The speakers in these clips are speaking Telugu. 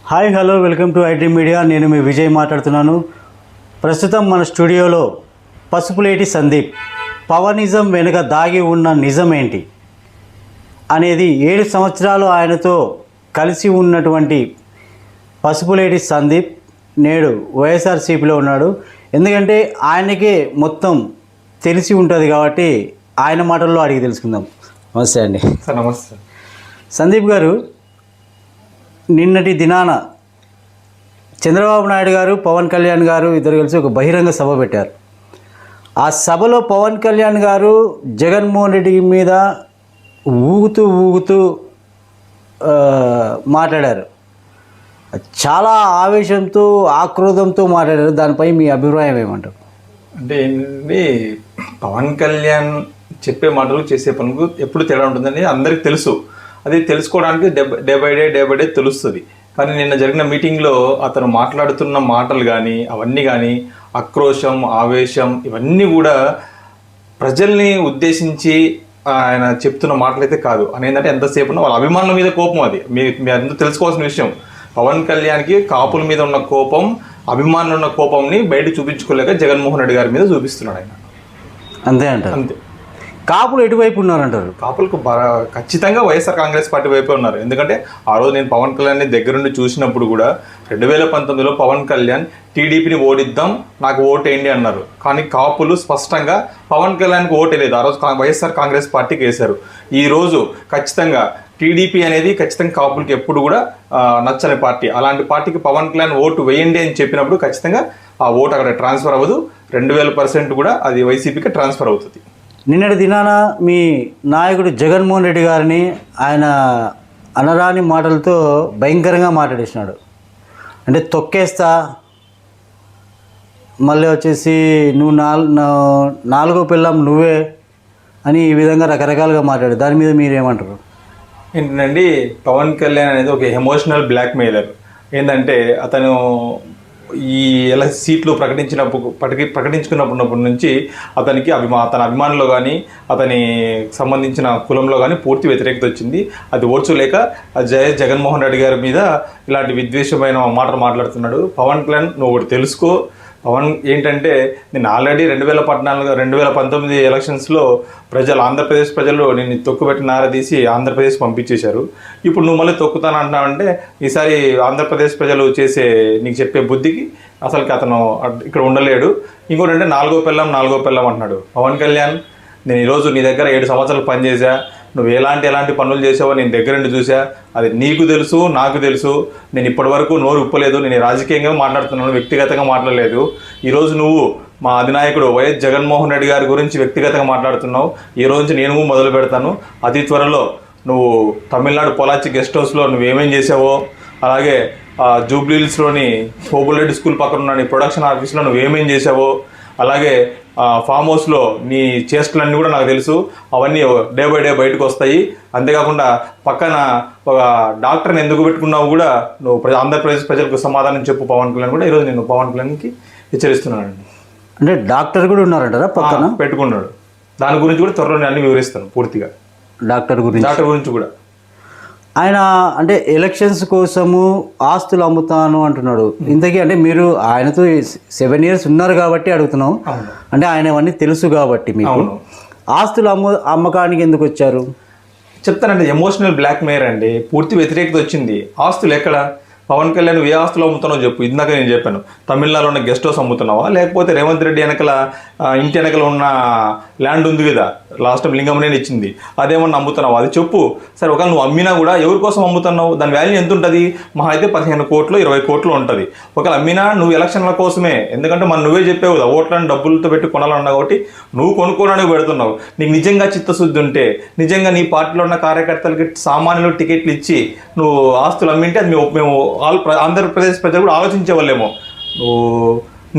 Hi hello welcome to IT media. నేను మీ విజయ్ మాట్లాడుతున్నాను. ప్రస్తుతం మన స్టూడియోలో పసుపులేటి సందీప్ పవనిజం వెనుక దాగి ఉన్న నిజం ఏంటి అనేది 7 సంవత్సరాలు ఆయనతో కలిసి ఉన్నటువంటి పసుపులేటి సందీప్ నేడు వైఎస్ఆర్సీపీలో ఉన్నాడు. ఎందుకంటే ఆయనకే మొత్తం తెలిసి ఉంటుంది కాబట్టి ఆయన మాటల్లో అడిగి తెలుసుకుందాం. నమస్తే అండి. సార్ నమస్తే. సందీప్ గారు, నిన్నటి దినాన చంద్రబాబు నాయుడు గారు, పవన్ కళ్యాణ్ గారు ఇద్దరు కలిసి ఒక బహిరంగ సభ పెట్టారు. ఆ సభలో పవన్ కళ్యాణ్ గారు జగన్మోహన్ రెడ్డి మీద ఊగుతూ మాట్లాడారు. చాలా ఆవేశంతో ఆక్రోధంతో మాట్లాడారు. దానిపై మీ అభిప్రాయం ఏమంటారు? అంటే ఏంటంటే పవన్ కళ్యాణ్ చెప్పే మాటలు చేసే పనులకు ఎప్పుడు తేడా ఉంటుందని అందరికీ తెలుసు. అది తెలుసుకోవడానికి డే బై డే తెలుస్తుంది. కానీ నిన్న జరిగిన మీటింగ్లో అతను మాట్లాడుతున్న మాటలు కానీ అవన్నీ కానీ ఆక్రోశం, ఆవేశం ఇవన్నీ కూడా ప్రజల్ని ఉద్దేశించి ఆయన చెప్తున్న మాటలైతే కాదు. అని ఏంటంటే ఎంతసేపు ఉన్న వాళ్ళ అభిమానుల మీద కోపం. అది మీ అందరూ తెలుసుకోవాల్సిన విషయం. పవన్ కళ్యాణ్కి కాపుల మీద ఉన్న కోపం, అభిమానులు ఉన్న కోపంని బయట చూపించుకోలేక జగన్మోహన్ రెడ్డి గారి మీద చూపిస్తున్నాడు ఆయన. అంతే అంటారు. అంతే. కాపులు ఎటువైపు ఉన్నారంటారు? కాపులకు ఖచ్చితంగా వైఎస్ఆర్ కాంగ్రెస్ పార్టీ వైపే ఉన్నారు. ఎందుకంటే ఆ రోజు నేను పవన్ కళ్యాణ్ని దగ్గరుండి చూసినప్పుడు కూడా 2019లో పవన్ కళ్యాణ్ టీడీపీని ఓడిద్దాం, నాకు ఓటేయండి అన్నారు. కానీ కాపులు స్పష్టంగా పవన్ కళ్యాణ్కి ఓటేయలేదు. ఆ రోజు వైఎస్ఆర్ కాంగ్రెస్ పార్టీకి వేశారు. ఈరోజు ఖచ్చితంగా టీడీపీ అనేది ఖచ్చితంగా కాపులకి ఎప్పుడు కూడా నచ్చని పార్టీ. అలాంటి పార్టీకి పవన్ కళ్యాణ్ ఓటు వేయండి అని చెప్పినప్పుడు ఖచ్చితంగా ఆ ఓటు అక్కడ ట్రాన్స్ఫర్ అవ్వదు. 2000% కూడా అది వైసీపీకి ట్రాన్స్ఫర్ అవుతుంది. నిన్నటి దినాన మీ నాయకుడు జగన్మోహన్ రెడ్డి గారిని ఆయన అనరాని మాటలతో భయంకరంగా మాట్లాడేసినాడు. అంటే తొక్కేస్తా, మళ్ళీ వచ్చేసి నువ్వు నాలుగో పిల్లం నువ్వే అని ఈ విధంగా రకరకాలుగా మాట్లాడు. దాని మీద మీరేమంటారు? ఏంటండి, పవన్ కళ్యాణ్ అనేది ఒక ఎమోషనల్ బ్లాక్మెయిలర్. ఏంటంటే అతను ఈ ఎలా సీట్లు ప్రకటించుకున్నప్పటి నుంచి అతనికి తన అభిమానులు కానీ అతని సంబంధించిన కులంలో కానీ పూర్తి వ్యతిరేకత వచ్చింది. అది ఓర్చులేక జగన్మోహన్ రెడ్డి గారి మీద ఇలాంటి విద్వేషమైన మాటలు మాట్లాడుతున్నాడు. పవన్ కళ్యాణ్ నువ్వు ఒకటి తెలుసుకో. పవన్ ఏంటంటే నేను ఆల్రెడీ 2019 ఎలక్షన్స్లో ఆంధ్రప్రదేశ్ ప్రజలు నేను తొక్కుపెట్టి నారదీసి ఆంధ్రప్రదేశ్ పంపించేశారు. ఇప్పుడు నువ్వు మళ్ళీ తొక్కుతాను అంటున్నావంటే ఈసారి ఆంధ్రప్రదేశ్ ప్రజలు నీకు చెప్పే బుద్ధికి అసలుకి అతను ఇక్కడ ఉండలేడు. ఇంకోటి అంటే నాలుగో పిల్లం అంటున్నాడు. పవన్ కళ్యాణ్, నేను ఈరోజు నీ దగ్గర 7 సంవత్సరాలు పనిచేసా. నువ్వు ఎలాంటి పనులు చేసావో నేను దగ్గరుండి చూసా. అది నీకు తెలుసు, నాకు తెలుసు. నేను ఇప్పటి వరకు నోరు ఉప్పలేదు. నేను రాజకీయంగా మాట్లాడుతున్నాను, వ్యక్తిగతంగా మాట్లాడలేదు. ఈరోజు నువ్వు మా అధినాయకుడు వైఎస్ జగన్మోహన్ రెడ్డి గారి గురించి వ్యక్తిగతంగా మాట్లాడుతున్నావు. ఈ రోజు నేను మొదలు పెడతాను. అతి త్వరలో నువ్వు తమిళనాడు పొలాచి గెస్ట్ హౌస్లో నువ్వేమేం చేసావో, అలాగే జూబ్లీహిల్స్లోని హోబులరెడ్డి స్కూల్ పక్కన ఉన్న నీ ప్రొడక్షన్ ఆఫీస్లో నువ్వేమేం చేసావో, అలాగే ఫామ్ హౌస్లో నీ చేష్టలన్నీ కూడా నాకు తెలుసు. అవన్నీ డే బై డే బయటకు వస్తాయి. అంతేకాకుండా పక్కన ఒక డాక్టర్ని ఎందుకు పెట్టుకున్నావు కూడా నువ్వు ఆంధ్రప్రదేశ్ ప్రజలకు సమాధానం చెప్పు పవన్ కళ్యాణ్ కూడా. ఈరోజు నేను పవన్ కళ్యాణ్కి హెచ్చరిస్తున్నానండి. అంటే డాక్టర్ కూడా ఉన్నారంటారా పక్కన పెట్టుకున్నాడు? దాని గురించి కూడా త్వరలో నేను అన్ని వివరిస్తాను పూర్తిగా. డాక్టర్ గురించి కూడా ఆయన అంటే ఎలక్షన్స్ కోసము ఆస్తులు అమ్ముతాను అంటున్నాడు. ఇంతకీ అంటే మీరు ఆయనతో 7 years ఉన్నారు కాబట్టి అడుగుతున్నాం. అంటే ఆయన అవన్నీ తెలుసు కాబట్టి మీకు ఆస్తులు అమ్మకానికి ఎందుకు వచ్చారు చెప్తానండి. ఎమోషనల్ బ్లాక్మెయిల్ అండి. పూర్తి వ్యతిరేకత వచ్చింది. ఆస్తులు ఎక్కడ? పవన్ కళ్యాణ్ నువ్వు ఏ ఆస్తులు అమ్ముతున్నావు చెప్పు. ఇందాక నేను చెప్పాను, తమిళనాడులో ఉన్న గెస్ట్ హౌస్ అమ్ముతున్నావా, లేకపోతే రేవంత్ రెడ్డి ఇంటి వెనకల ఉన్న ల్యాండ్ ఉంది కదా, లాస్ట్ టైం లింగంనే ఇచ్చింది, అదేమన్నా అమ్ముతున్నావా? అది చెప్పు. సరే, ఒకవేళ నువ్వు అమ్మినా కూడా ఎవరి కోసం అమ్ముతున్నావు? దాని వాల్యూ ఎంత ఉంటుంది? మహా అయితే 15 కోట్లు 20 కోట్లు ఉంటుంది. ఒకవేళ అమ్మినా నువ్వు ఎలక్షన్ల కోసమే. ఎందుకంటే నువ్వే చెప్పావు కదా, ఓట్లను డబ్బులతో పెట్టి కొనాలన్నా కాబట్టి నువ్వు కొనుక్కోవడానికి పెడుతున్నావు. నీకు నిజంగా చిత్తశుద్ధి ఉంటే, నిజంగా నీ పార్టీలో ఉన్న కార్యకర్తలకి సామాన్యులు టికెట్లు ఇచ్చి నువ్వు ఆస్తులు అమ్మింటే అది మేము ఆంధ్రప్రదేశ్ ప్రజలు కూడా ఆలోచించేవాళ్ళేమో.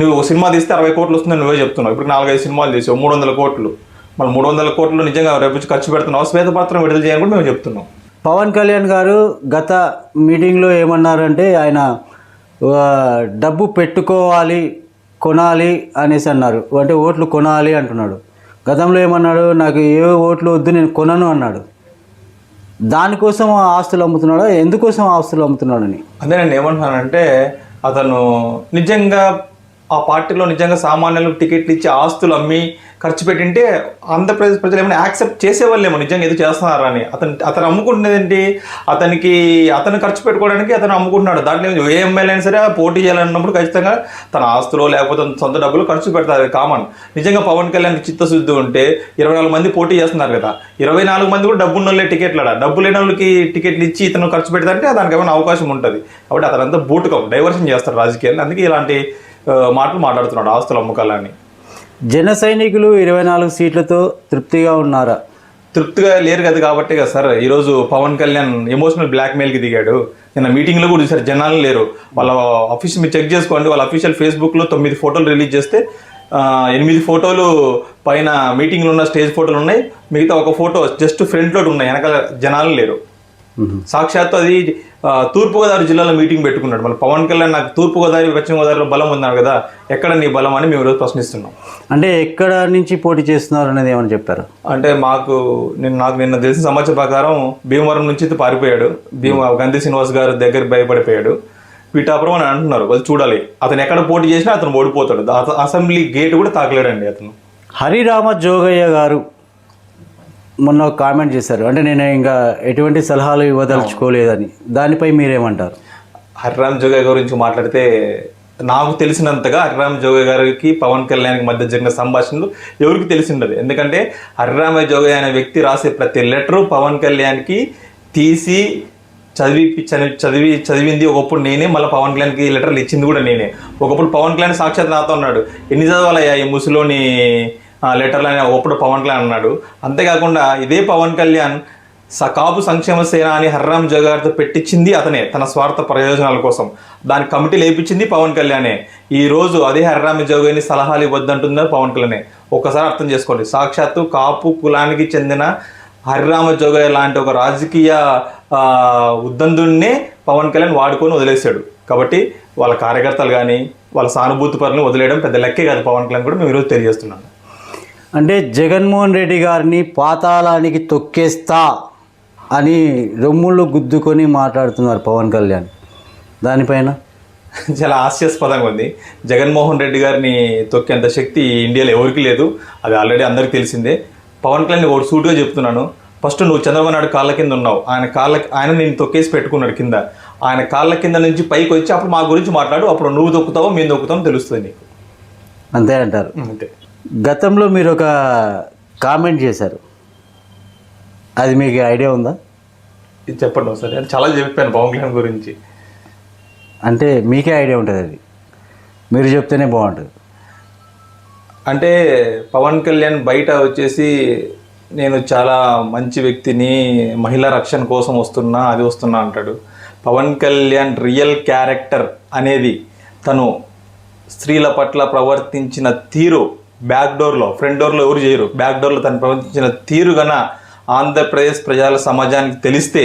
నువ్వు సినిమా తీస్తే 60 కోట్లు వస్తుందని నువ్వే చెప్తున్నావు. ఇప్పుడు 4-5 సినిమాలు చేసావు, 300 కోట్లు. మళ్ళీ 300 కోట్లు నిజంగా రేపు ఖర్చు పెడుతున్నావు. శ్వేతపత్రం విడుదల చేయాలని కూడా మేము చెప్తున్నాం. పవన్ కళ్యాణ్ గారు గత మీటింగ్లో ఏమన్నారంటే ఆయన డబ్బు పెట్టుకోవాలి, కొనాలి అనేసి అన్నారు. అంటే ఓట్లు కొనాలి అంటున్నాడు. గతంలో ఏమన్నాడు, నాకు ఏ ఓట్లు వద్దు నేను కొనను అన్నాడు. దానికోసం ఆస్తులు అమ్ముతున్నాడా, ఎందుకోసం ఆస్తులు అమ్ముతున్నాడని? అదే నేను ఏమంటున్నానంటే అతను నిజంగా ఆ పార్టీలో నిజంగా సామాన్యులకు టికెట్లు ఇచ్చి ఆస్తులు అమ్మి ఖర్చు పెట్టింటే ఆంధ్రప్రదేశ్ ప్రజలు ఏమైనా యాక్సెప్ట్ చేసేవాళ్ళేమో నిజంగా ఏదో చేస్తున్నారని. అతను అమ్ముకుంటున్నది ఏంటి, అతను ఖర్చు పెట్టుకోవడానికి అతను అమ్ముకుంటున్నాడు. దాంట్లో ఏ ఎమ్మెల్యే అయినా సరే పోటీ చేయాలన్నప్పుడు ఖచ్చితంగా తన ఆస్తులో లేకపోతే సొంత డబ్బులు ఖర్చు పెడతారు, అది కామన్. నిజంగా పవన్ కళ్యాణ్కి చిత్తశుద్ధి ఉంటే 24 మంది పోటీ చేస్తున్నారు కదా, 24 మంది కూడా డబ్బు ఉన్న వాళ్ళే టికెట్లు, డబ్బు లేని వాళ్ళకి టికెట్లు ఇచ్చి ఇతను ఖర్చు పెడతారంటే దానికి ఏమైనా అవకాశం ఉంటుంది. కాబట్టి అతనంతా బూటకం, డైవర్షన్ చేస్తారు రాజకీయాలు. అందుకే ఇలాంటి మాటలు మాట్లాడుతున్నాడు ఆస్తుల అమ్మకాలని. జన సైనికులు 24 సీట్లతో తృప్తిగా ఉన్నారా? తృప్తిగా లేరు కదా, కాబట్టి కదా సార్ ఈరోజు పవన్ కళ్యాణ్ ఎమోషనల్ బ్లాక్మెయిల్కి దిగాడు. నిన్న మీటింగ్లో కూడా చూసారు, జనాలు లేరు. వాళ్ళ ఆఫీస్ మీరు చెక్ చేసుకోండి, వాళ్ళ అఫీషియల్ ఫేస్బుక్లో 9 ఫోటోలు రిలీజ్ చేస్తే 8 ఫోటోలు పైన మీటింగ్లో ఉన్న స్టేజ్ ఫోటోలు ఉన్నాయి, మిగతా ఒక ఫోటో జస్ట్ ఫ్రంట్ లోడ్ ఉన్నాయి, వెనకాల జనాలు లేరు. సాక్షాత్తు అది తూర్పుగోదావరి జిల్లాలో మీటింగ్ పెట్టుకున్నాడు. మళ్ళీ పవన్ కళ్యాణ్ నాకు తూర్పుగోదావరి పశ్చిమ గోదావరిలో బలం ఉన్నాడు కదా, ఎక్కడ నీ బలం అని మేము ఈరోజు ప్రశ్నిస్తున్నాం. అంటే ఎక్కడ నుంచి పోటీ చేస్తున్నారు అనేది ఏమని చెప్పారు? అంటే నాకు నిన్న తెలిసిన సమాచారం ప్రకారం భీమవరం నుంచి పారిపోయాడు, గంధి శ్రీనివాస్ గారు దగ్గర భయపడిపోయాడు, పీఠాపురం అని అంటున్నారు. వాళ్ళు చూడాలి, అతను ఎక్కడ పోటీ చేసినా అతను ఓడిపోతాడు. అసెంబ్లీ గేట్ కూడా తాకలేడండి అతను. హరిరామ జోగయ్య గారు మొన్న ఒక కామెంట్ చేశారు, అంటే నేను ఇంకా ఎటువంటి సలహాలు ఇవ్వదలుచుకోలేదని. దానిపై మీరేమంటారు? హరిరామ్ జోగయ్య గురించి మాట్లాడితే నాకు తెలిసినంతగా హరిరామ్ జోగయ్య గారికి పవన్ కళ్యాణ్కి మధ్య జరిగిన సంభాషణలు ఎవరికి తెలిసిండదు. ఎందుకంటే హరిరామ జోగయ్య అనే వ్యక్తి రాసే ప్రతి లెటరు పవన్ కళ్యాణ్కి తీసి చదివింది ఒకప్పుడు నేనే, మళ్ళీ పవన్ కళ్యాణ్కి లెటర్లు ఇచ్చింది కూడా నేనే. ఒకప్పుడు పవన్ కళ్యాణ్ సాక్షాత్ నాతో అన్నాడు, ఎన్ని చదవాలయ్యా ఈ ముసులోని లెటర్లు అని ఒకప్పుడు పవన్ కళ్యాణ్ అన్నాడు. అంతేకాకుండా ఇదే పవన్ కళ్యాణ్ కాపు సంక్షేమ సేన అని హరిరామ్ జోగయ్య గారితో పెట్టించింది అతనే, తన స్వార్థ ప్రయోజనాల కోసం. దాని కమిటీలు వేయించింది పవన్ కళ్యాణే. ఈ రోజు అదే హరిరామ్ జోగయ్యని సలహాలు ఇవ్వద్దంటున్నారు పవన్ కళ్యాణే. ఒక్కసారి అర్థం చేసుకోండి, సాక్షాత్తు కాపు కులానికి చెందిన హరిరామ జోగయ్య లాంటి ఒక రాజకీయ ఉద్దందున్నే పవన్ కళ్యాణ్ వాడుకొని వదిలేశాడు. కాబట్టి వాళ్ళ కార్యకర్తలు కానీ వాళ్ళ సానుభూతి పరులను వదిలేయడం పెద్ద లెక్కే కాదు పవన్ కళ్యాణ్ కూడా మేము ఈరోజు తెలియజేస్తున్నాను. అంటే జగన్మోహన్ రెడ్డి గారిని పాతాళానికి తొక్కేస్తా అని రొమ్ముళ్ళు గుద్దుకొని మాట్లాడుతున్నారు పవన్ కళ్యాణ్, దానిపైన చాలా హాస్యాస్పదంగా ఉంది. జగన్మోహన్ రెడ్డి గారిని తొక్కేంత శక్తి ఇండియాలో ఎవరికి లేదు, అది ఆల్రెడీ అందరికీ తెలిసిందే. పవన్ కళ్యాణ్ ఒకటి సూటుగా చెప్తున్నాను, ఫస్ట్ నువ్వు చంద్రబాబు నాయుడు కాళ్ళ కింద ఉన్నావు, ఆయన నేను తొక్కేసి పెట్టుకున్నాడు కింద, ఆయన కాళ్ళ కింద నుంచి పైకి వచ్చి అప్పుడు మా గురించి మాట్లాడు, అప్పుడు నువ్వు తొక్కుతావో మేము తొక్కుతామో తెలుస్తుంది నీకు. అంతే అంటారు. అంతే. గతంలో మీరు ఒక కామెంట్ చేశారు, అది మీకు ఐడియా ఉందా? ఇది చెప్పండి ఒకసారి. అది చాలా చెప్పాను పవన్ కళ్యాణ్ గురించి. అంటే మీకే ఐడియా ఉంటుంది, అది మీరు చెప్తేనే బాగుంటుంది. అంటే పవన్ కళ్యాణ్ బయట వచ్చేసి నేను చాలా మంచి వ్యక్తిని, మహిళా రక్షణ కోసం వస్తున్నా, అది వస్తున్నా అంటాడు. పవన్ కళ్యాణ్ రియల్ క్యారెక్టర్ అనేది తను స్త్రీల పట్ల ప్రవర్తించిన తీరు, బ్యాక్ డోర్లో, ఫ్రంట్ డోర్లో ఎవరు చేయరు, బ్యాక్ డోర్లో తను ప్రవర్తించిన తీరు గన ఆంధ్రప్రదేశ్ ప్రజల సమాజానికి తెలిస్తే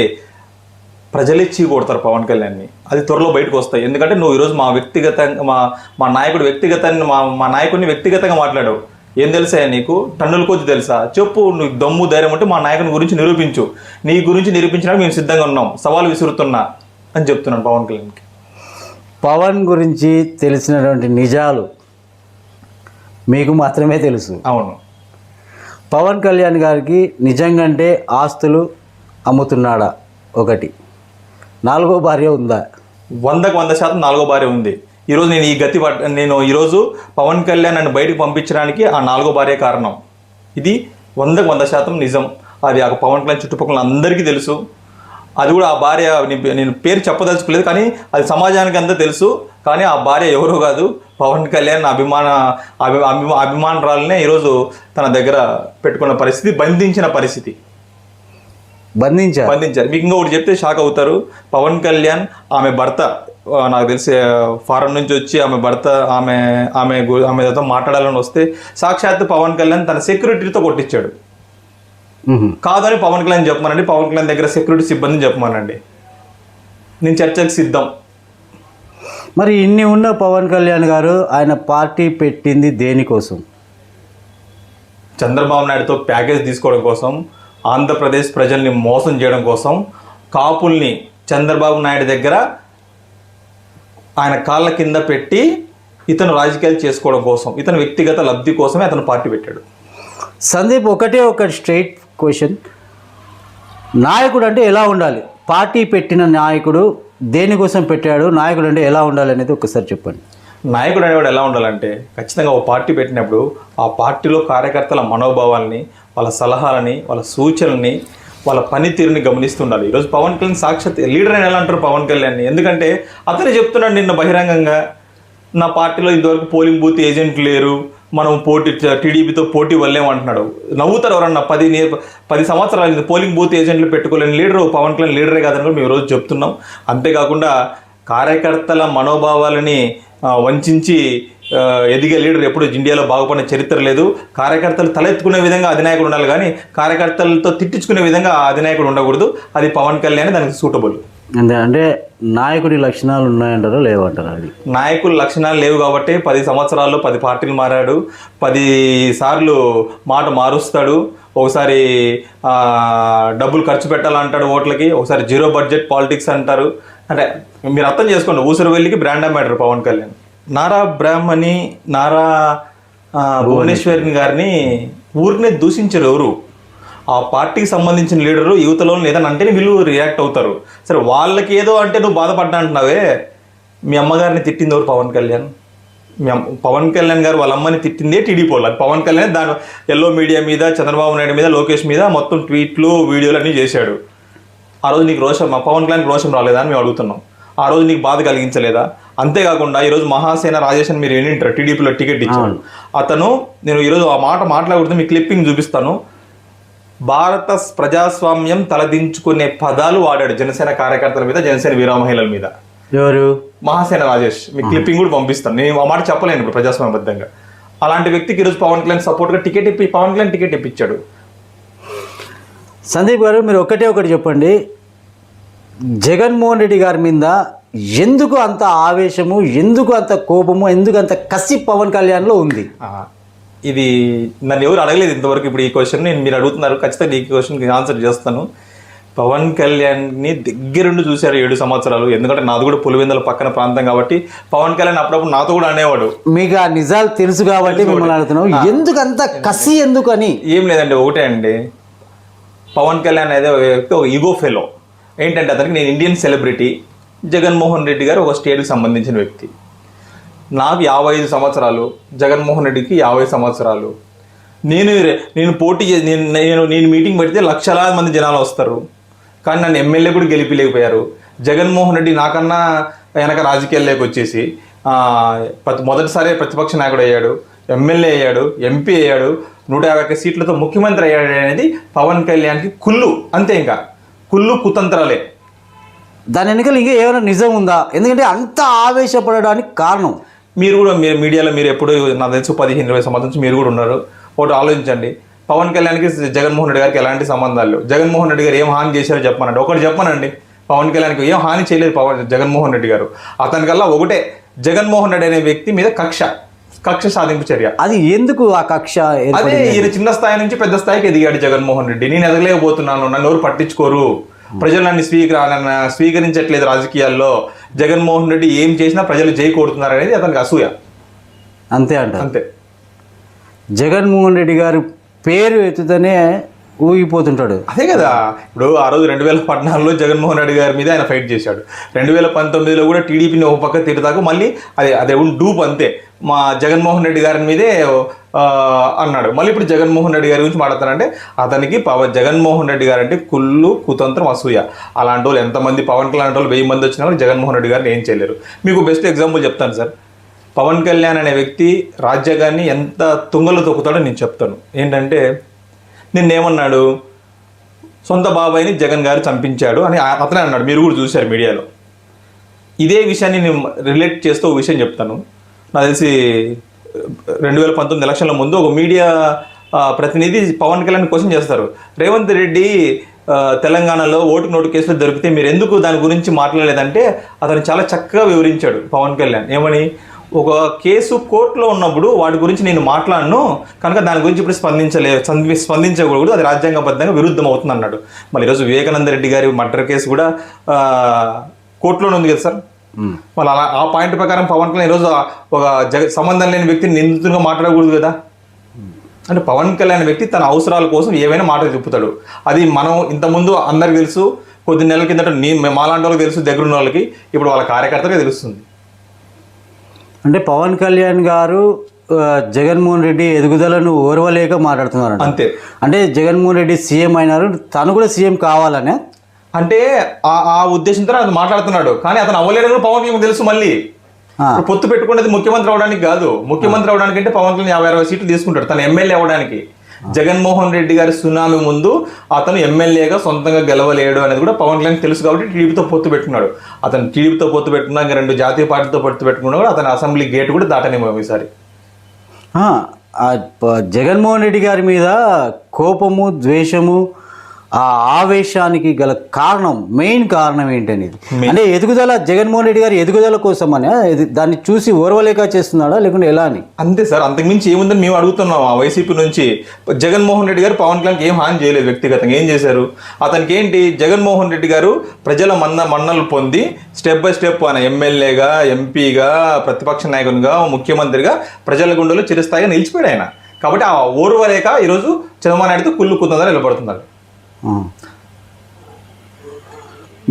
ప్రజలే చీ కొడతారు పవన్ కళ్యాణ్ని. అది త్వరలో బయటకు వస్తాయి. ఎందుకంటే నువ్వు ఈరోజు మా నాయకుడు వ్యక్తిగతాన్ని మా నాయకుడిని వ్యక్తిగతంగా మాట్లాడావు. ఏం తెలుసా నీకు? టన్నుల కొద్ది తెలుసా? చెప్పు, నువ్వు దమ్ము ధైర్యం ఉంటే మా నాయకుని గురించి నిరూపించు. నీ గురించి నిరూపించడానికి మేము సిద్ధంగా ఉన్నాం, సవాల్ విసురుతున్నా అని చెప్తున్నాను పవన్ కళ్యాణ్కి. పవన్ గురించి తెలిసినటువంటి నిజాలు మీకు మాత్రమే తెలుసు. అవును. పవన్ కళ్యాణ్ గారికి నిజంగంటే ఆస్తులు అమ్ముతున్నాడా? ఒకటి. 4వ భార్య ఉందా? 100% 4వ భార్య ఉంది. ఈరోజు నేను ఈరోజు పవన్ కళ్యాణ్ నన్ను బయటకు పంపించడానికి ఆ 4వ భార్య కారణం. ఇది 100% నిజం. అది ఆ పవన్ కళ్యాణ్ చుట్టుపక్కల అందరికీ తెలుసు. అది కూడా ఆ భార్య నేను పేరు చెప్పదలుచుకోలేదు, కానీ అది సమాజానికి అంతా తెలుసు. కానీ ఆ భార్య ఎవరో కాదు, పవన్ కళ్యాణ్ అభిమానురాలనే ఈరోజు తన దగ్గర పెట్టుకున్న పరిస్థితి, బంధించిన పరిస్థితి. బంధించారు. మీకు ఇంకొకటి చెప్తే షాక్ అవుతారు. పవన్ కళ్యాణ్ ఆమె భర్త, నాకు తెలిసి ఫారెన్ నుంచి వచ్చి ఆమె భర్త ఆమెతో మాట్లాడాలని వస్తే సాక్షాత్తు పవన్ కళ్యాణ్ తన సెక్యూరిటీతో కొట్టించాడు. కాదని పవన్ కళ్యాణ్ చెప్పమనండి, పవన్ కళ్యాణ్ దగ్గర సెక్యూరిటీ సిబ్బందిని చెప్పమనండి, నేను చర్చకు సిద్ధం. మరి ఇన్ని ఉన్న పవన్ కళ్యాణ్ గారు ఆయన పార్టీ పెట్టింది దేనికోసం? చంద్రబాబు నాయుడుతో ప్యాకేజ్ తీసుకోవడం కోసం, ఆంధ్రప్రదేశ్ ప్రజల్ని మోసం చేయడం కోసం కాపుల్ని చంద్రబాబు నాయుడు దగ్గర ఆయన కాళ్ళ కింద పెట్టి ఇతను రాజకీయాలు చేసుకోవడం కోసం, ఇతను వ్యక్తిగత లబ్ధి కోసమే అతను పార్టీ పెట్టాడు. సందీప్, ఒక స్ట్రైట్ క్వశ్చన్, నాయకుడు అంటే ఎలా ఉండాలి? పార్టీ పెట్టిన నాయకుడు దేనికోసం పెట్టాడు? నాయకుడు అంటే ఎలా ఉండాలి అనేది ఒకసారి చెప్పండి. నాయకుడు అనేవాడు ఎలా ఉండాలంటే ఖచ్చితంగా ఒక పార్టీ పెట్టినప్పుడు ఆ పార్టీలో కార్యకర్తల మనోభావాల్ని, వాళ్ళ సలహాలని, వాళ్ళ సూచనల్ని, వాళ్ళ పనితీరుని గమనిస్తుండాలి. ఈరోజు పవన్ కళ్యాణ్ సాక్షాత్ లీడర్ అని ఎలా అంటారు పవన్ కళ్యాణ్ని? ఎందుకంటే అతనే చెప్తున్నాడు నిన్న బహిరంగంగా, నా పార్టీలో ఇంతవరకు పోలింగ్ బూత్ ఏజెంట్ లేరు, మనం టీడీపీతో పోటీ వల్లేమంటున్నాడు. నవ్వుతారు ఎవరన్నా. 10 సంవత్సరాలు పోలింగ్ బూత్ ఏజెంట్లు పెట్టుకోలేని లీడరు పవన్ కళ్యాణ్ లీడరే కాదని కూడా మేము రోజు చెప్తున్నాం. అంతేకాకుండా కార్యకర్తల మనోభావాలని వంచి ఎదిగే లీడర్ ఎప్పుడు ఇండియాలో బాగుపడిన చరిత్ర లేదు. కార్యకర్తలు తలెత్తుకునే విధంగా అధినాయకుడు ఉండాలి, కానీ కార్యకర్తలతో తిట్టించుకునే విధంగా అధినాయకుడు ఉండకూడదు. అది పవన్ కళ్యాణ్ దానికి సూటబుల్. అంటే నాయకుడి లక్షణాలు ఉన్నాయంటారా లేవంటారా? అది నాయకుల లక్షణాలు లేవు కాబట్టి 10 సంవత్సరాల్లో 10 పార్టీలు మారాడు, 10 సార్లు మాట మారుస్తాడు. ఒకసారి డబ్బులు ఖర్చు పెట్టాలంటాడు ఓట్లకి, ఒకసారి జీరో బడ్జెట్ పాలిటిక్స్ అంటారు. అంటే మీరు అర్థం చేసుకోండి, ఊసరవెల్లికి బ్రాండ్ అంబాసిడర్ పవన్ కళ్యాణ్. నారా బ్రాహ్మణి, నారా భువనేశ్వరిని గారిని ఊరినే దూషించారు ఎవరు? ఆ పార్టీకి సంబంధించిన లీడరు యువతలో ఏదైనా అంటేనే వీళ్ళు రియాక్ట్ అవుతారు. సరే, వాళ్ళకి ఏదో అంటే నువ్వు బాధపడ్డా అంటున్నావే. మీ అమ్మగారిని తిట్టింది ఎవరు? పవన్ కళ్యాణ్. పవన్ కళ్యాణ్ గారు వాళ్ళ అమ్మని తిట్టిందే టీడీపీ వాళ్ళు. పవన్ కళ్యాణ్ దాని ఎల్లో మీడియా మీద, చంద్రబాబు నాయుడు మీద, లోకేష్ మీద మొత్తం ట్వీట్లు, వీడియోలు అన్నీ చేశాడు. ఆ రోజు నీకు రోషం, మా పవన్ కళ్యాణ్ రోషం రాలేదా అని మేము అడుగుతున్నాం. ఆ రోజు నీకు బాధ కలిగించలేదా? అంతేకాకుండా ఈరోజు మహాసేన రాజేష్ అని మీరు ఏంటారు, టీడీపీలో టికెట్ ఇచ్చాడు అతను. నేను ఈరోజు ఆ మాట మాట్లాడుతూ మీ క్లిప్పింగ్ చూపిస్తాను. భారత ప్రజాస్వామ్యం తలదించుకునే పదాలు వాడాడు జనసేన కార్యకర్తల మీద, జనసేన వీర మహిళల మీద. ఎవరు? మహాసేన రాజేష్. మీ క్లిప్పింగ్ కూడా పంపిస్తాను. నేను ఆ మాట చెప్పలేను ఇప్పుడు ప్రజాస్వామ్యబద్ధంగా. అలాంటి వ్యక్తికి ఈరోజు పవన్ కళ్యాణ్ సపోర్ట్గా పవన్ కళ్యాణ్ టికెట్ ఇప్పించాడు. సందీప్ గారు, మీరు ఒకటి చెప్పండి, జగన్మోహన్ రెడ్డి గారి మీద ఎందుకు అంత ఆవేశము, ఎందుకు అంత కోపము, ఎందుకు అంత కసి పవన్ కళ్యాణ్లో ఉంది? ఇది నన్ను ఎవరు అడగలేదు ఇంతవరకు. ఇప్పుడు ఈ క్వశ్చన్ మీరు అడుగుతున్నారు, ఖచ్చితంగా ఈ క్వశ్చన్కి ఆన్సర్ చేస్తాను. పవన్ కళ్యాణ్ని దగ్గరుండి చూశారు 7 సంవత్సరాలు. ఎందుకంటే నాది కూడా పులివెందుల పక్కన ప్రాంతం కాబట్టి పవన్ కళ్యాణ్ అప్పుడప్పుడు నాతో కూడా అనేవాడు. మీకు ఆ నిజాలు తెలుసు కాబట్టి మిమ్మల్ని అడుగుతున్నాం, ఎందుకు అంత కసి, ఎందుకు అని? ఏం లేదండి, ఒకటే అండి, పవన్ కళ్యాణ్ అనేది ఒక ఈగో ఫెలో. ఏంటంటే అతనికి నేను ఇండియన్ సెలబ్రిటీ, జగన్మోహన్ రెడ్డి గారు ఒక స్టేట్కి సంబంధించిన వ్యక్తి. నాకు 55 సంవత్సరాలు, జగన్మోహన్ రెడ్డికి 50 సంవత్సరాలు. నేను పోటీ నేను మీటింగ్ పెడితే లక్షలాది మంది జనాలు వస్తారు, కానీ నన్ను ఎమ్మెల్యే కూడా గెలిపిలేకపోయారు. జగన్మోహన్ రెడ్డి నాకన్నా వెనక రాజకీయాల్లోకి వచ్చేసి మొదటిసారి ప్రతిపక్ష నాయకుడు అయ్యాడు, ఎమ్మెల్యే అయ్యాడు, ఎంపీ అయ్యాడు, 151 సీట్లతో ముఖ్యమంత్రి అయ్యాడు అనేది పవన్ కళ్యాణ్కి కుళ్ళు. అంతే, ఇంకా కుళ్ళు కుతంత్రాలే. దాని వెనుకలు ఇంకా ఏమైనా నిజం ఉందా? ఎందుకంటే అంత ఆవేశపడడానికి కారణం మీరు కూడా మీడియాలో మీరు ఎప్పుడు నాకు తెలుసు 15-20 సంవత్సరాల నుంచి మీరు కూడా ఉన్నారు. ఒకటి ఆలోచించండి, పవన్ కళ్యాణ్కి జగన్మోహన్ రెడ్డి గారికి ఎలాంటి సంబంధాలు? జగన్మోహన్ రెడ్డి గారు ఏం హాని చేశారో చెప్పమనండి. ఒకటి చెప్పనండి, పవన్ కళ్యాణ్కి ఏం హాని చేయలేదు జగన్మోహన్ రెడ్డి గారు. అతనికల్లా ఒకటే, జగన్మోహన్ రెడ్డి అనే వ్యక్తి మీద కక్ష సాధింపు చర్య. అది ఎందుకు ఆ కక్ష? అదే, ఈయన చిన్న స్థాయి నుంచి పెద్ద స్థాయికి ఎదిగాడు జగన్మోహన్ రెడ్డి. నేను ఎదగలేకపోతున్నాను, నన్ను ఎవరు పట్టించుకోరు, ప్రజలు నన్ను స్వీకరించట్లేదు రాజకీయాల్లో, జగన్మోహన్ రెడ్డి ఏం చేసినా ప్రజలు జై కొడుతున్నారు అనేది అతనికి అసూయ. అంతే. జగన్మోహన్ రెడ్డి గారు పేరు ఎత్తుతూనే ఊగిపోతుంటాడు. అదే కదా, ఇప్పుడు ఆ రోజు 2014లో జగన్మోహన్ రెడ్డి గారి మీద ఆయన ఫైట్ చేశాడు. 2019లో కూడా టీడీపీని ఒక పక్క తిడతాకు మళ్ళీ అదే డూప్. అంతే, మా జగన్మోహన్ రెడ్డి గారి మీదే అన్నాడు. మళ్ళీ ఇప్పుడు జగన్మోహన్ రెడ్డి గారి గురించి మాట్లాడతానంటే అతనికి జగన్మోహన్ రెడ్డి గారు అంటే కుళ్ళు, కుతంత్రం, అసూయ. అలాంటి వాళ్ళు ఎంతమంది, పవన్ కళ్యాణ్ వాళ్ళు 1000 మంది వచ్చినా కూడా జగన్మోహన్ రెడ్డి గారిని ఏం చేయలేరు. మీకు బెస్ట్ ఎగ్జాంపుల్ చెప్తాను సార్. పవన్ కళ్యాణ్ అనే వ్యక్తి రాజ్యాంగాన్ని ఎంత తుంగలో తొక్కుతాడో నేను చెప్తాను. ఏంటంటే, నిన్నేమన్నాడు, సొంత బాబాయిని జగన్ గారు చంపించాడు అని అతనే అన్నాడు. మీరు కూడా చూశారు మీడియాలో. ఇదే విషయాన్ని నేను రిలేట్ చేస్తూ ఒక విషయం చెప్తాను. నాకు తెలిసి 2019 ఎలక్షన్ల ముందు ఒక మీడియా ప్రతినిధి పవన్ కళ్యాణ్ క్వశ్చన్ చేస్తారు, రేవంత్ రెడ్డి తెలంగాణలో నోటు కేసులు దొరికితే మీరు ఎందుకు దాని గురించి మాట్లాడలేదంటే అతను చాలా చక్కగా వివరించాడు పవన్ కళ్యాణ్. ఏమని, ఒక కేసు కోర్టులో ఉన్నప్పుడు వాటి గురించి నేను మాట్లాడను కనుక దాని గురించి ఇప్పుడు స్పందించకూడదు, అది రాజ్యాంగబద్ధంగా విరుద్ధం అవుతుంది అన్నాడు. మళ్ళీ ఈరోజు వివేకానంద రెడ్డి గారి మర్డర్ కేసు కూడా కోర్టులోనే ఉంది కదా సార్. మళ్ళీ అలా ఆ పాయింట్ ప్రకారం పవన్ కళ్యాణ్ ఈరోజు ఒక సంబంధం లేని వ్యక్తిని నిందితుడిగా మాట్లాడకూడదు కదా. అంటే పవన్ కళ్యాణ్ వ్యక్తి తన అవసరాల కోసం ఏవైనా మాటలు చెప్పుతాడు. అది మనం ఇంతకుముందు అందరికి తెలుసు, కొద్ది నెలల కిందట మాలాంటి వాళ్ళకి తెలుసు, దగ్గరున్న వాళ్ళకి, ఇప్పుడు వాళ్ళ కార్యకర్తలకే తెలుస్తుంది. అంటే పవన్ కళ్యాణ్ గారు జగన్మోహన్ రెడ్డి ఎదుగుదలను ఓర్వలేక మాట్లాడుతున్నారు అంతే. అంటే జగన్మోహన్ రెడ్డి సీఎం అయినారు, తను కూడా సీఎం కావాలనే అంటే ఆ ఉద్దేశంతో అది మాట్లాడుతున్నాడు. కానీ అతను అవ్వలేడని పవన్ కళ్యాణ్ తెలుసు. మళ్ళీ పొత్తు పెట్టుకునేది ముఖ్యమంత్రి అవడానికి కాదు. ముఖ్యమంత్రి అవడానికి అంటే పవన్ కళ్యాణ్ 50-60 సీట్లు తీసుకుంటాడు తను ఎమ్మెల్యే అవడానికి. జగన్మోహన్ రెడ్డి గారి సునామీ ముందు అతను ఎమ్మెల్యేగా సొంతంగా గెలవలేడు అనేది కూడా పవన్ కళ్యాణ్ తెలుసు. కాబట్టి టీడీపీతో పొత్తు పెట్టుకున్నాడు. అతను టీడీపీతో పొత్తు పెట్టుకున్నా, ఇంకా 2 జాతీయ పార్టీతో పొత్తు పెట్టుకున్నా కూడా అతని అసెంబ్లీ గేట్ కూడా దాటనేమో ఈసారి. జగన్మోహన్ రెడ్డి గారి మీద కోపము, ద్వేషము, ఆ ఆవేశానికి గల కారణం, మెయిన్ కారణం ఏంటనేది, అంటే ఎదుగుదల, జగన్మోహన్ రెడ్డి గారి ఎదుగుదల కోసం అని దాన్ని చూసి ఓర్వలేక చేస్తున్నాడా లేకుంటే ఎలా అని? అంతే సార్, అంతకుమించి ఏముందని మేము అడుగుతున్నాం. ఆ వైసీపీ నుంచి జగన్మోహన్ రెడ్డి గారు పవన్ కళ్యాణ్కి ఏం హాని చేయలేదు వ్యక్తిగతంగా. ఏం చేశారు? అతనికి ఏంటి, జగన్మోహన్ రెడ్డి గారు ప్రజల మన్నలు పొంది స్టెప్ బై స్టెప్ ఆయన ఎమ్మెల్యేగా, ఎంపీగా, ప్రతిపక్ష నాయకునిగా, ముఖ్యమంత్రిగా ప్రజల గుండెలో చిరస్థాయిగా నిలిచిపోయాడు ఆయన. కాబట్టి ఆ ఓర్వలేక ఈరోజు చంద్రబాబు నాయుడుతో కుళ్ళు కుతుందని నిలబడుతున్నాడు.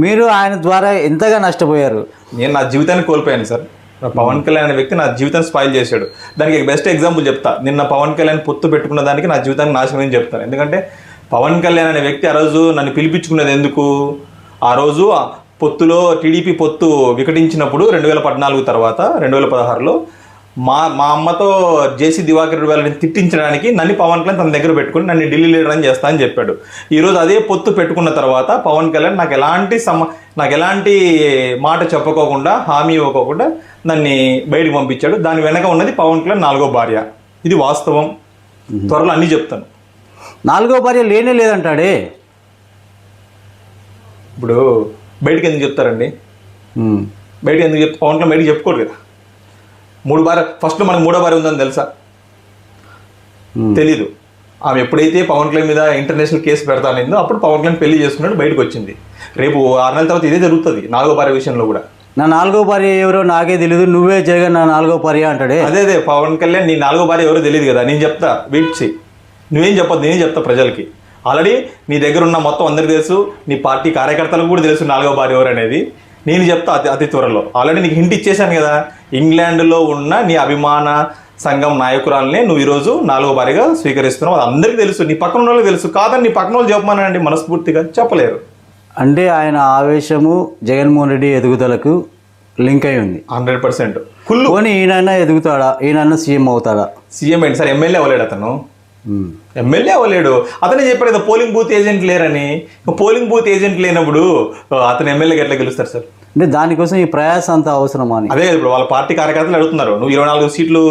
మీరు ఆయన ద్వారా ఎంతగా నష్టపోయారు? నేను నా జీవితాన్ని కోల్పోయాను సార్. పవన్ కళ్యాణ్ అనే వ్యక్తి నా జీవితాన్ని స్పాయిల్ చేశాడు. దానికి బెస్ట్ ఎగ్జాంపుల్ చెప్తా. నిన్న పవన్ కళ్యాణ్ పొత్తు పెట్టుకున్న దానికి నా జీవితాన్ని నాశనం అని చెప్తాను. ఎందుకంటే పవన్ కళ్యాణ్ అనే వ్యక్తి ఆ రోజు నన్ను పిలిపించుకునేది ఎందుకు? ఆ రోజు పొత్తులో టీడీపీ పొత్తు వికటించినప్పుడు 2014 తర్వాత 2016లో మా అమ్మతో జేసీ దివాకర్ రెడ్డి వాళ్ళని తిట్టించడానికి నన్ను పవన్ కళ్యాణ్ తన దగ్గర పెట్టుకుని నన్ను ఢిల్లీ లీడర్ అని చేస్తా అని చెప్పాడు. ఈరోజు అదే పొత్తు పెట్టుకున్న తర్వాత పవన్ కళ్యాణ్ నాకు ఎలాంటి మాట చెప్పుకోకుండా, హామీ ఇవ్వకోకుండా నన్ను బయటకు పంపించాడు. దాని వెనక ఉన్నది పవన్ కళ్యాణ్ 4వ భార్య. ఇది వాస్తవం. త్వరలో అన్నీ చెప్తాను. 4వ భార్య లేనే లేదంటాడే. ఇప్పుడు బయటకు ఎందుకు చెప్తారండి? బయటకు ఎందుకు చెప్తా? పవన్ కళ్యాణ్ బయటకు చెప్పుకోడు కదా. 3 భార్య, ఫస్ట్లో మనకు 3వ భార్య ఉందని తెలుసా? తెలీదు. ఆమె ఎప్పుడైతే పవన్ కళ్యాణ్ మీద ఇంటర్నేషనల్ కేసు పెడతానిందో అప్పుడు పవన్ కళ్యాణ్ పెళ్లి చేసుకున్నాడు, బయటకు వచ్చింది. రేపు 6 నెలల తర్వాత ఇదే జరుగుతుంది 4వ భార్య విషయంలో కూడా. నా 4వ భార్య ఎవరో నాకే తెలియదు, నువ్వే జగన్ నా 4వ భార్య అంటాడే. అదే పవన్ కళ్యాణ్ నీ 4వ భార్య ఎవరో తెలియదు కదా. నేను చెప్తా, వెయిట్ చేయి. నువ్వేం చెప్పొద్దు, నేనేం చెప్తా ప్రజలకి. ఆల్రెడీ నీ దగ్గర ఉన్న మొత్తం అందరికీ తెలుసు, నీ పార్టీ కార్యకర్తలకు కూడా తెలుసు 4వ భార్య ఎవరు అనేది. నేను చెప్తా అతి త్వరలో. ఆల్రెడీ నీకు హింట్ ఇచ్చేశాను కదా. ఇంగ్లాండ్లో ఉన్న నీ అభిమాన సంఘం నాయకురాలనే నువ్వు ఈరోజు 4వ భార్యగా స్వీకరిస్తున్నావు. అది అందరికీ తెలుసు, నీ పక్కన వాళ్ళకి తెలుసు. కాదని నీ పక్కన వాళ్ళు చెప్పమనండి, మనస్ఫూర్తిగా చెప్పలేరు. అంటే ఆయన ఆవేశము జగన్మోహన్ రెడ్డి ఎదుగుదలకు లింక్ అయి ఉంది 100%. ఫుల్. పోనీ ఈయనైనా ఎదుగుతాడా? ఈయనన్నా సీఎం అవుతాడా? సీఎం ఏంటి సార్? ఎమ్మెల్యే అవ్వలేడు అతను. ఎమ్మెల్యే అవ్వలేడు. అతనే చెప్పాడు కదా పోలింగ్ బూత్ ఏజెంట్ లేరని. పోలింగ్ బూత్ ఏజెంట్ లేనప్పుడు అతను ఎమ్మెల్యేకి ఎట్లా గెలుస్తారు సార్? అంటే దానికోసం ఈ ప్రయాస అంత అవసరమా అని. అదే ఇప్పుడు వాళ్ళ పార్టీ కార్యకర్తలు అడుగుతున్నారు, నువ్వు 24 సీట్లు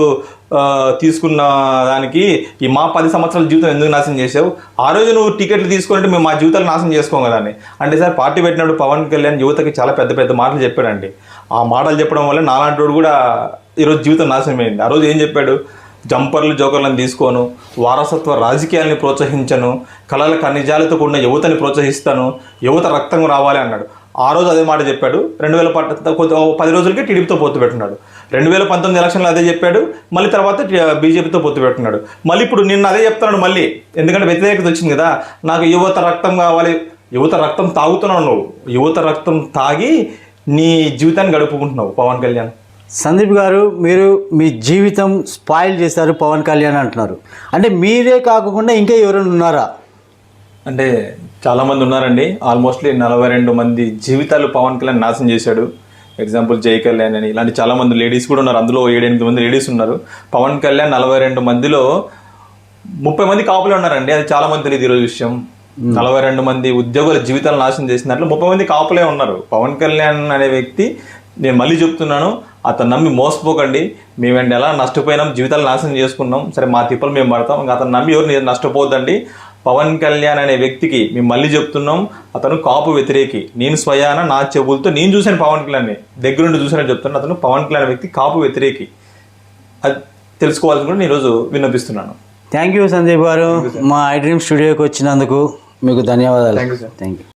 తీసుకున్న దానికి ఈ మా 10 సంవత్సరాల జీవితం ఎందుకు నాశనం చేసావు? ఆ రోజు నువ్వు టికెట్లు తీసుకుంటే మేము మా జీవితాలు నాశనం చేసుకోం కదా అని. అంటే సార్ పార్టీ పెట్టినప్పుడు పవన్ కళ్యాణ్ యువతకి చాలా పెద్ద పెద్ద మాటలు చెప్పాడండి. ఆ మాటలు చెప్పడం వల్ల నాలాంటి వాడు కూడా ఈరోజు జీవితం నాశనం అయింది. ఆ రోజు ఏం చెప్పాడు? జంపర్లు జోకర్లను తీసుకోను, వారసత్వ రాజకీయాల్ని ప్రోత్సహించను, కళల ఖనిజాలతో కూడిన యువతని ప్రోత్సహిస్తాను, యువత రక్తం రావాలి అన్నాడు. ఆ రోజు అదే మాట చెప్పాడు. 10 రోజులకి టీడీపీతో పొత్తు పెట్టున్నాడు. 2019 ఎలక్షన్లో అదే చెప్పాడు. మళ్ళీ తర్వాత బీజేపీతో పొత్తు పెట్టున్నాడు. మళ్ళీ ఇప్పుడు నిన్న అదే చెప్తున్నాడు మళ్ళీ. ఎందుకంటే వ్యతిరేకత వచ్చింది కదా. నాకు యువత రక్తం కావాలి. యువత రక్తం తాగుతున్నావు నువ్వు. యువత రక్తం తాగి నీ జీవితాన్ని గడుపుకుంటున్నావు పవన్ కళ్యాణ్. సందీప్ గారు, మీరు మీ జీవితం స్పాయిల్ చేశారు పవన్ కళ్యాణ్ అంటున్నారు. అంటే మీరే కాకుండా ఇంకా ఎవరైనా ఉన్నారా? అంటే చాలామంది ఉన్నారండి. ఆల్మోస్ట్లీ 42 మంది జీవితాలు పవన్ కళ్యాణ్ నాశనం చేశాడు. ఎగ్జాంపుల్ జై కళ్యాణ్ అని, ఇలాంటి చాలామంది లేడీస్ కూడా ఉన్నారు. అందులో 7-8 మంది లేడీస్ ఉన్నారు. పవన్ కళ్యాణ్ 42 మందిలో 30 మంది కాపులే ఉన్నారండి. అది చాలా మంది తెలియదు ఈరోజు విషయం. 42 మంది ఉద్యోగుల జీవితాలు నాశనం చేసిన దాంట్లో 30 మంది కాపులే ఉన్నారు. పవన్ కళ్యాణ్ అనే వ్యక్తి, నేను మళ్ళీ చెప్తున్నాను, అతను నమ్మి మోసపోకండి. మేమండి ఎలా నష్టపోయినాం, జీవితాలు నాశనం చేసుకున్నాం, సరే మా తిప్పలు మేము పడతాం. ఇంకా అతను నమ్మి ఎవరు నష్టపోద్దండి. పవన్ కళ్యాణ్ అనే వ్యక్తికి మేము మళ్ళీ చెప్తున్నాం, అతను కాపు వ్యతిరేకి. నేను స్వయాన నా చెవులతో నేను చూశాను పవన్ కళ్యాణ్ని, దగ్గరుండి చూసానని చెప్తున్నాను. అతను పవన్ కళ్యాణ్ వ్యక్తి కాపు వ్యతిరేకి. అది తెలుసుకోవాలని కూడా నేను ఈరోజు విన్నపిస్తున్నాను. థ్యాంక్ యూ సందీప్ గారు, మా ఐ డ్రీమ్ స్టూడియోకి వచ్చినందుకు మీకు ధన్యవాదాలు. Thank you sir. Thank you.